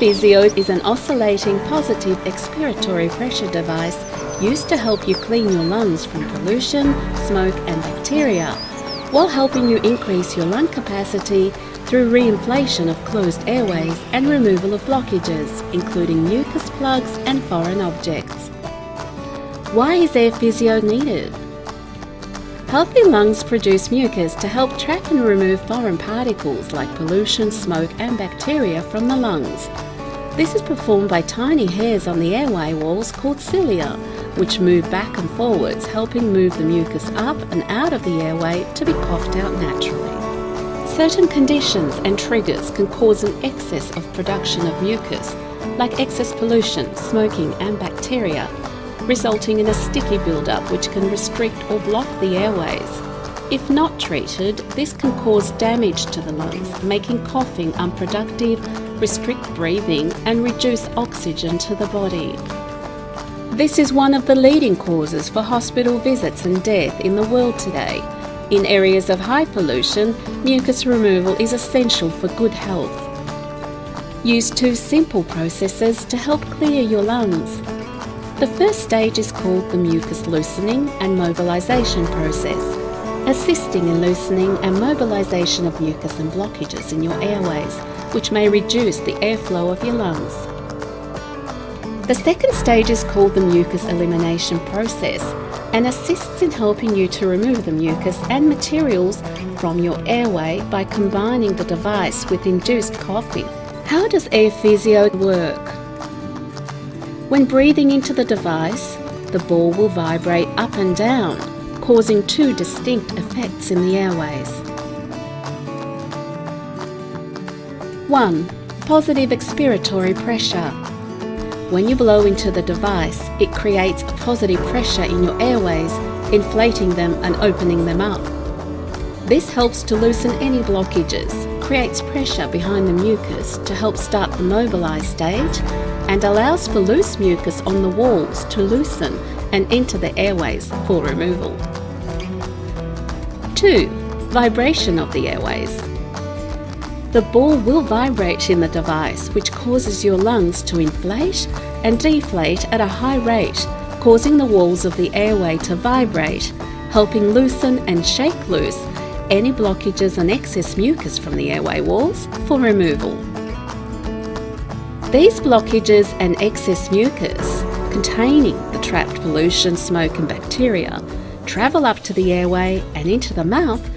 AirPhysio is an oscillating positive expiratory pressure device used to help you clean your lungs from pollution, smoke and bacteria, while helping you increase your lung capacity through reinflation of closed airways and removal of blockages, including mucus plugs and foreign objects. Why is AirPhysio needed? Healthy lungs produce mucus to help trap and remove foreign particles like pollution, smoke and bacteria from the lungs. This is performed by tiny hairs on the airway walls called cilia, which move back and forwards, helping move the mucus up and out of the airway to be coughed out naturally. Certain conditions and triggers can cause an excess of production of mucus, like excess pollution, smoking and bacteria, resulting in a sticky buildup which can restrict or block the airways. If not treated, this can cause damage to the lungs, making coughing unproductive, restrict breathing and reduce oxygen to the body. This is one of the leading causes for hospital visits and death in the world today. In areas of high pollution, mucus removal is essential for good health. Use 2 simple processes to help clear your lungs. The first stage is called the mucus loosening and mobilization process, assisting in loosening and mobilization of mucus and blockages in your airways, which may reduce the airflow of your lungs. The second stage is called the mucus elimination process and assists in helping you to remove the mucus and materials from your airway by combining the device with induced coughing. How does AirPhysio work? When breathing into the device, the ball will vibrate up and down, causing 2 distinct effects in the airways. 1. Positive expiratory pressure. When you blow into the device, it creates a positive pressure in your airways, inflating them and opening them up. This helps to loosen any blockages, creates pressure behind the mucus to help start the mobilized stage, and allows for loose mucus on the walls to loosen and enter the airways for removal. 2. Vibration of the airways. The ball will vibrate in the device, which causes your lungs to inflate and deflate at a high rate, causing the walls of the airway to vibrate, helping loosen and shake loose any blockages and excess mucus from the airway walls for removal. These blockages and excess mucus, containing the trapped pollution, smoke and bacteria, travel up to the airway and into the mouth